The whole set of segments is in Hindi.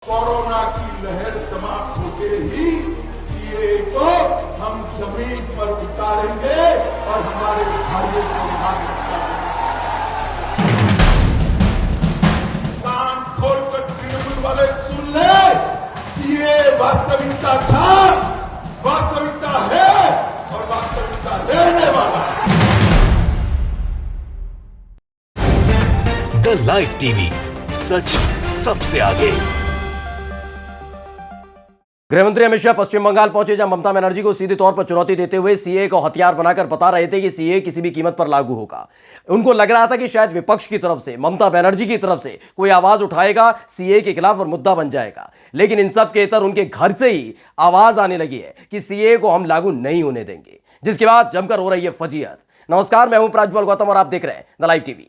कोरोना की लहर समाप्त होते ही सीए को हम जमीन पर उतारेंगे और हमारे भाइयों को नागरिकता कान खोलकर तृणमूल वाले सुन ले। सीए वास्तविकता था, वास्तविकता है और वास्तविकता रहने वाला है। द लाइव टीवी, सच सबसे आगे। गृहमंत्री अमित शाह पश्चिम बंगाल पहुंचे, जहां ममता बनर्जी को सीधे तौर पर चुनौती देते हुए सीए को हथियार बनाकर बता रहे थे कि सीए किसी भी कीमत पर लागू होगा। उनको लग रहा था कि शायद विपक्ष की तरफ से, ममता बनर्जी की तरफ से कोई आवाज उठाएगा सीए के खिलाफ और मुद्दा बन जाएगा। लेकिन इन सब के इतर उनके घर से ही आवाज आने लगी है कि सीए को हम लागू नहीं होने देंगे, जिसके बाद जमकर हो रही है फजीहत। नमस्कार, मैं हूं प्रज्वल गौतम और आप देख रहे हैं द लाइव टीवी।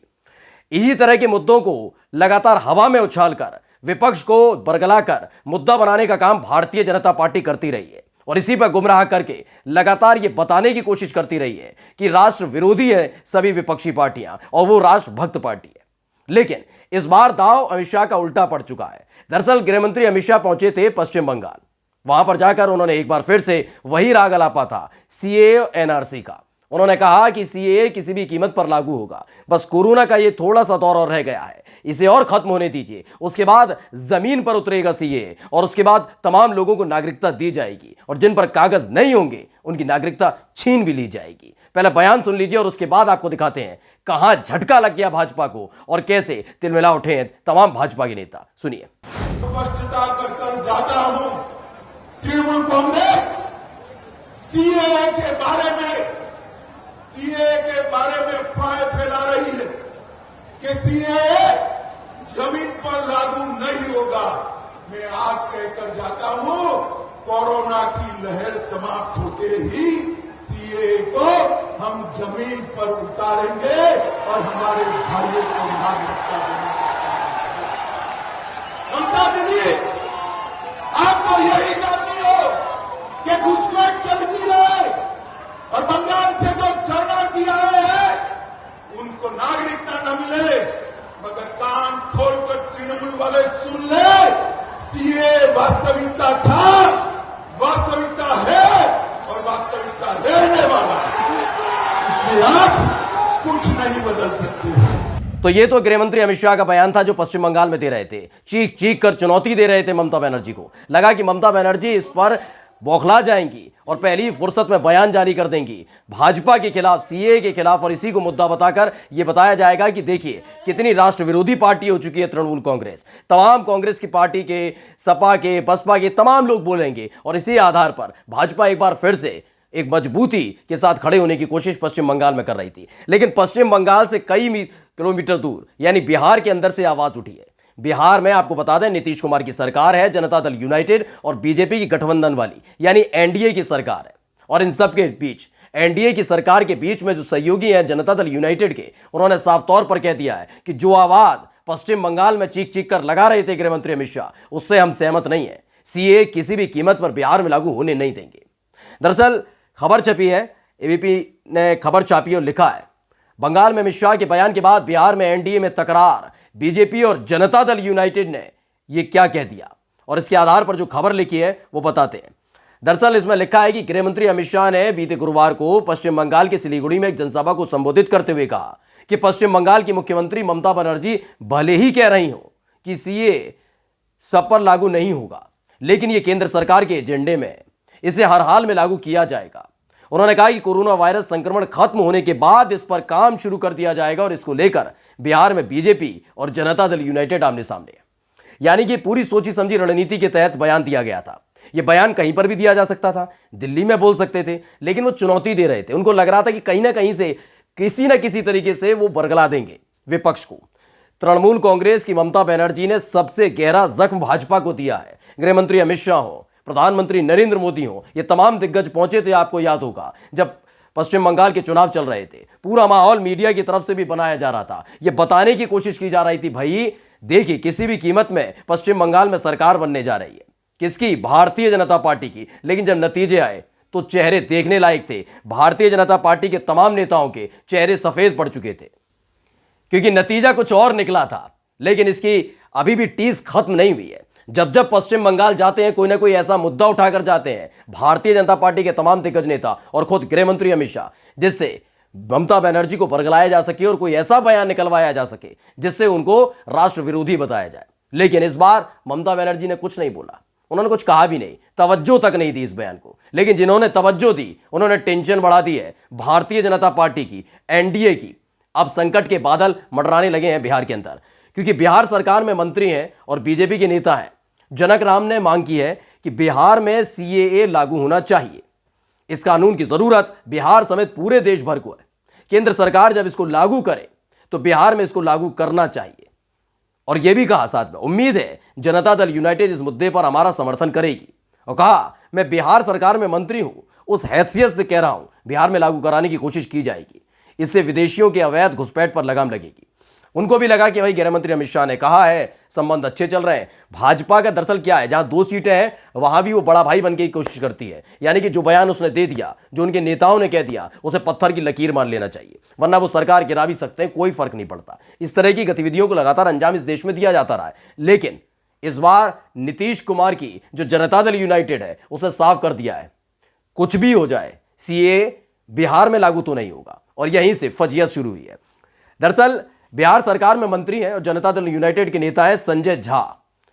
इसी तरह के मुद्दों को लगातार हवा में उछालकर, विपक्ष को बरगलाकर मुद्दा बनाने का काम भारतीय जनता पार्टी करती रही है और इसी पर गुमराह करके लगातार यह बताने की कोशिश करती रही है कि राष्ट्र विरोधी है सभी विपक्षी पार्टियां और वो राष्ट्र भक्त पार्टी है। लेकिन इस बार दांव अमित शाह का उल्टा पड़ चुका है। दरअसल गृहमंत्री अमित शाह पहुंचे थे पश्चिम बंगाल। वहां पर जाकर उन्होंने एक बार फिर से वही राग अलापा था सीए एनआरसी का। उन्होंने कहा कि सीए किसी भी कीमत पर लागू होगा, बस कोरोना का ये थोड़ा सा दौर और रह गया है, इसे और खत्म होने दीजिए, उसके बाद जमीन पर उतरेगा सीए और उसके बाद तमाम लोगों को नागरिकता दी जाएगी और जिन पर कागज नहीं होंगे उनकी नागरिकता छीन भी ली जाएगी। पहले बयान सुन लीजिए और उसके बाद आपको दिखाते हैं कहां झटका लग गया भाजपा को और कैसे तिलमिला उठे हैं तमाम भाजपा के नेता। सुनिए। स्पष्टता कर कल जाता हूं, तृणमूल कांग्रेस सीए के बारे में अफवाहें फैला रही है कि सीए जमीन पर लागू नहीं होगा। मैं आज कहकर जाता हूं, कोरोना की लहर समाप्त होते ही सीए को हम जमीन पर उतारेंगे और हमारे भाइयों को नागरिकता देंगे। ममता दीदी, आप तो यही चाहती हो कि घुसपैठ चलती रहे और बंगाल से जो शरणार्थी आए हैं उनको नागरिकता न मिले, मगर कान खोलकर तृणमूल वाले सुन ले। सीए वास्तविकता था, वास्तविकता है और वास्तविकता रहने वाला है। इसमें आप कुछ नहीं बदल सकते। तो ये तो गृहमंत्री अमित शाह का बयान था जो पश्चिम बंगाल में दे रहे थे, चीख चीख कर चुनौती दे रहे थे ममता बनर्जी को। लगा कि ममता बनर्जी इस पर बौखला जाएंगी और पहली फुर्सत में बयान जारी कर देंगी भाजपा के खिलाफ, सीए के खिलाफ, और इसी को मुद्दा बताकर यह बताया जाएगा कि देखिए कितनी राष्ट्र विरोधी पार्टी हो चुकी है तृणमूल कांग्रेस। तमाम कांग्रेस की पार्टी के, सपा के, बसपा के तमाम लोग बोलेंगे और इसी आधार पर भाजपा एक बार फिर से एक मजबूती के साथ खड़े होने की कोशिश पश्चिम बंगाल में कर रही थी। लेकिन पश्चिम बंगाल से कई किलोमीटर दूर यानी बिहार के अंदर से आवाज उठी है। बिहार में आपको बता दें नीतीश कुमार की सरकार है, जनता दल यूनाइटेड और बीजेपी की गठबंधन वाली यानी एनडीए की सरकार है। और इन सब के बीच, एनडीए की सरकार के बीच में जो सहयोगी हैं जनता दल यूनाइटेड के, उन्होंने साफ तौर पर कह दिया है कि जो आवाज पश्चिम बंगाल में चीख चीख कर लगा रहे थे गृहमंत्री अमित शाह, उससे हम सहमत नहीं है। सीए किसी भी कीमत पर बिहार में लागू होने नहीं देंगे। दरअसल खबर छपी है, एबीपी ने खबर छापी और लिखा है, बंगाल में अमित शाह के बयान के बाद बिहार में एनडीए में तकरार, बीजेपी और जनता दल यूनाइटेड ने यह क्या कह दिया। और इसके आधार पर जो खबर लिखी है वो बताते हैं। दरअसल इसमें लिखा है कि गृहमंत्री अमित शाह ने बीते गुरुवार को पश्चिम बंगाल के सिलीगुड़ी में एक जनसभा को संबोधित करते हुए कहा कि पश्चिम बंगाल की मुख्यमंत्री ममता बनर्जी भले ही कह रही हो कि सीए सब पर लागू नहीं होगा, लेकिन यह केंद्र सरकार के एजेंडे में है, इसे हर हाल में लागू किया जाएगा। उन्होंने कहा कि कोरोना वायरस संक्रमण खत्म होने के बाद इस पर काम शुरू कर दिया जाएगा और इसको लेकर बिहार में बीजेपी और जनता दल यूनाइटेड आमने सामने है। यानी कि पूरी सोची समझी रणनीति के तहत बयान दिया गया था। यह बयान कहीं पर भी दिया जा सकता था, दिल्ली में बोल सकते थे, लेकिन वो चुनौती दे रहे थे। उनको लग रहा था कि कहीं ना कहीं से, किसी ना किसी तरीके से वो बरगला देंगे विपक्ष को। तृणमूल कांग्रेस की ममता बनर्जी ने सबसे गहरा जख्म भाजपा को दिया है। गृहमंत्री अमित शाह हो, प्रधानमंत्री नरेंद्र मोदी हो, ये तमाम दिग्गज पहुंचे थे, आपको याद होगा जब पश्चिम बंगाल के चुनाव चल रहे थे। पूरा माहौल मीडिया की तरफ से भी बनाया जा रहा था, ये बताने की कोशिश की जा रही थी, भाई देखिए किसी भी कीमत में पश्चिम बंगाल में सरकार बनने जा रही है। किसकी? भारतीय जनता पार्टी की। लेकिन जब नतीजे आए तो चेहरे देखने लायक थे। भारतीय जनता पार्टी के तमाम नेताओं के चेहरे सफेद पड़ चुके थे क्योंकि नतीजा कुछ और निकला था। लेकिन इसकी अभी भी टीस खत्म नहीं हुई है। जब जब पश्चिम बंगाल जाते हैं कोई ना कोई ऐसा मुद्दा उठाकर जाते हैं भारतीय जनता पार्टी के तमाम दिग्गज नेता और खुद गृह मंत्री अमित शाह, जिससे ममता बनर्जी को बरगलाया जा सके और कोई ऐसा बयान निकलवाया जा सके जिससे उनको राष्ट्र विरोधी बताया जाए। लेकिन इस बार ममता बनर्जी ने कुछ नहीं बोला, उन्होंने कुछ कहा भी नहीं, तवज्जो तक नहीं दी इस बयान को। लेकिन जिन्होंने तवज्जो दी उन्होंने टेंशन बढ़ा दी है भारतीय जनता पार्टी की, एनडीए की। अब संकट के बादल मंडराने लगे हैं बिहार के अंदर, क्योंकि बिहार सरकार में मंत्री हैं और बीजेपी के नेता हैं। जनक राम ने मांग की है कि बिहार में सीएए लागू होना चाहिए। इस कानून की जरूरत बिहार समेत पूरे देश भर को है। केंद्र सरकार जब इसको लागू करे तो बिहार में इसको लागू करना चाहिए। और यह भी कहा साथ में, उम्मीद है जनता दल यूनाइटेड इस मुद्दे पर हमारा समर्थन करेगी। और कहा, मैं बिहार सरकार में मंत्री हूं, उस हैसियत से कह रहा हूं बिहार में लागू कराने की कोशिश की जाएगी। इससे विदेशियों के अवैध घुसपैठ पर लगाम लगेगी। उनको भी लगा कि भाई गृह मंत्री अमित शाह ने कहा है संबंध अच्छे चल रहे हैं। भाजपा का दरअसल क्या है, जहां 2 सीटें हैं वहां भी वो बड़ा भाई बनने की कोशिश करती है। यानी कि जो बयान उसने दे दिया, जो उनके नेताओं ने कह दिया, उसे पत्थर की लकीर मान लेना चाहिए, वरना वो सरकार गिरा भी सकते हैं, कोई फर्क नहीं पड़ता। इस तरह की गतिविधियों को लगातार अंजाम इस देश में दिया जाता रहा है। लेकिन इस बार नीतीश कुमार की जो जनता दल यूनाइटेड है उसे साफ कर दिया है, कुछ भी हो जाए सीए बिहार में लागू तो नहीं होगा। और यहीं से फजियत शुरू हुई है। दरअसल बिहार सरकार में मंत्री हैं और जनता दल यूनाइटेड के नेता है संजय झा,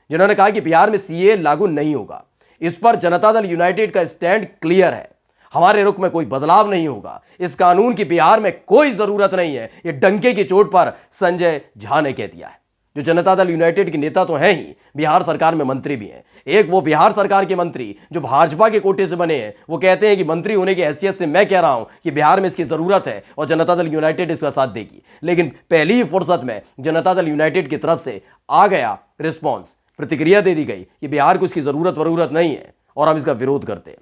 जिन्होंने कहा कि बिहार में सीए लागू नहीं होगा। इस पर जनता दल यूनाइटेड का स्टैंड क्लियर है, हमारे रुख में कोई बदलाव नहीं होगा, इस कानून की बिहार में कोई जरूरत नहीं है। यह डंके की चोट पर संजय झा ने कह दिया है, जो जनता दल यूनाइटेड के नेता तो हैं ही, बिहार सरकार में मंत्री भी हैं। एक वो बिहार सरकार के मंत्री जो भाजपा के कोटे से बने हैं, वो कहते हैं कि मंत्री होने की हैसियत से मैं कह रहा हूं कि बिहार में इसकी जरूरत है और जनता दल यूनाइटेड इसका साथ देगी। लेकिन पहली ही फुर्सत में जनता दल यूनाइटेड की तरफ से आ गया रिस्पॉन्स, प्रतिक्रिया दे दी गई कि बिहार को इसकी जरूरत नहीं है और हम इसका विरोध करते हैं।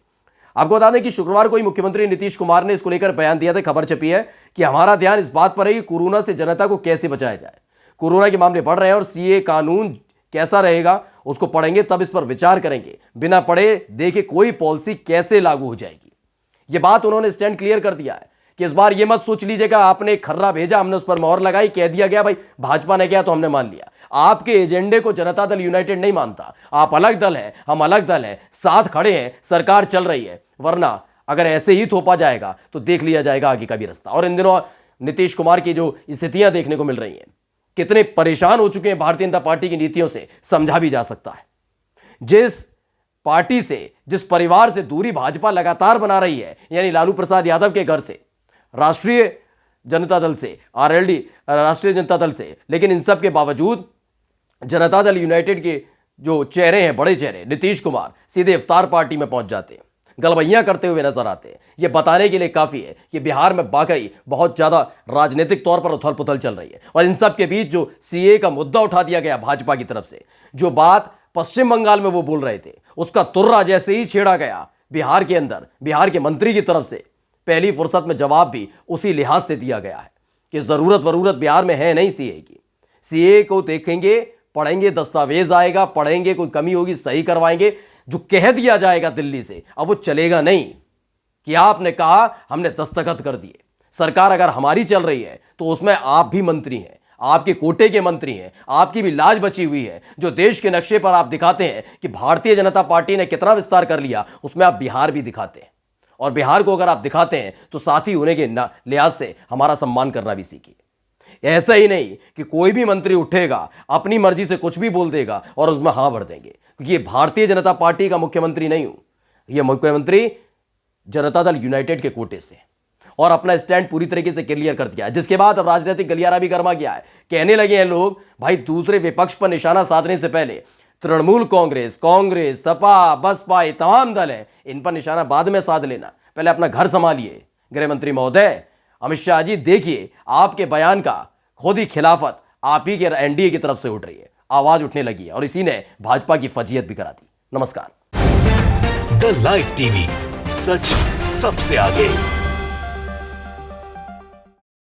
आपको बता दें कि शुक्रवार को ही मुख्यमंत्री नीतीश कुमार ने इसको लेकर बयान दिया था। खबर छपी है कि हमारा ध्यान इस बात पर है कि कोरोना से जनता को कैसे बचाया जाए। कोरोना के मामले बढ़ रहे हैं और सीए कानून कैसा रहेगा उसको पढ़ेंगे, तब इस पर विचार करेंगे। बिना पढ़े देखे कोई पॉलिसी कैसे लागू हो जाएगी। यह बात उन्होंने स्टैंड क्लियर कर दिया है कि इस बार यह मत सोच लीजिएगा आपने एक खर्रा भेजा, हमने उस पर मोहर लगाई, कह दिया गया भाई भाजपा ने किया तो हमने मान लिया। आपके एजेंडे को जनता दल यूनाइटेड नहीं मानता। आप अलग दल हैं, हम अलग दल हैं, साथ खड़े हैं, सरकार चल रही है। वरना अगर ऐसे ही थोपा जाएगा तो देख लिया जाएगा आगे का भी रास्ता। और इन दिनों नीतीश कुमार की जो स्थितियां देखने को मिल रही हैं, कितने परेशान हो चुके हैं भारतीय जनता पार्टी की नीतियों से, समझा भी जा सकता है। जिस पार्टी से, जिस परिवार से दूरी भाजपा लगातार बना रही है, यानी लालू प्रसाद यादव के घर से, राष्ट्रीय जनता दल से, आरएलडी राष्ट्रीय जनता दल से, लेकिन इन सब के बावजूद जनता दल यूनाइटेड के जो चेहरे हैं, बड़े चेहरे, नीतीश कुमार सीधे इफ्तार पार्टी में पहुंच जाते हैं, गलबैयां करते हुए नजर आते हैं। यह बताने के लिए काफी है कि बिहार में वाकई बहुत ज्यादा राजनीतिक तौर पर उथल पुथल चल रही है। और इन सब के बीच जो सीए का मुद्दा उठा दिया गया भाजपा की तरफ से, जो बात पश्चिम बंगाल में वो बोल रहे थे, उसका तुर्रा जैसे ही छेड़ा गया बिहार के अंदर, बिहार के मंत्री की तरफ से पहली फुर्सत में जवाब भी उसी लिहाज से दिया गया है कि जरूरत बिहार में है नहीं सीए की। सीए को देखेंगे, पढ़ेंगे, दस्तावेज आएगा, पढ़ेंगे, कोई कमी होगी सही करवाएंगे। जो कह दिया जाएगा दिल्ली से, अब वो चलेगा नहीं कि आपने कहा, हमने दस्तखत कर दिए। सरकार अगर हमारी चल रही है तो उसमें आप भी मंत्री हैं, आपके कोटे के मंत्री हैं, आपकी भी लाज बची हुई है। जो देश के नक्शे पर आप दिखाते हैं कि भारतीय जनता पार्टी ने कितना विस्तार कर लिया, उसमें आप बिहार भी दिखाते हैं। और बिहार को अगर आप दिखाते हैं तो साथी होने के लिहाज से हमारा सम्मान करना भी सीखिए। ऐसा ही नहीं कि कोई भी मंत्री उठेगा, अपनी मर्जी से कुछ भी बोल देगा और उसमें हाँ भर देंगे, क्योंकि ये भारतीय जनता पार्टी का मुख्यमंत्री नहीं हूं, यह मुख्यमंत्री जनता दल यूनाइटेड के कोटे से, और अपना स्टैंड पूरी तरीके से क्लियर कर दिया है। जिसके बाद अब राजनीतिक गलियारा भी गर्मा गया है। कहने लगे हैं लोग, भाई दूसरे विपक्ष पर निशाना साधने से पहले तृणमूल कांग्रेस, सपा, बसपा, ये तमाम दल हैं, इन पर निशाना बाद में साध लेना, पहले अपना घर संभालिए। गृह मंत्री महोदय अमित शाह जी, देखिए आपके बयान का खुद ही खिलाफत आप ही के एनडीए की तरफ से उठ रही है, आवाज उठने लगी है, और इसी ने भाजपा की फजीयत भी करा दी। नमस्कार। द लाइव टीवी, सच सबसे आगे।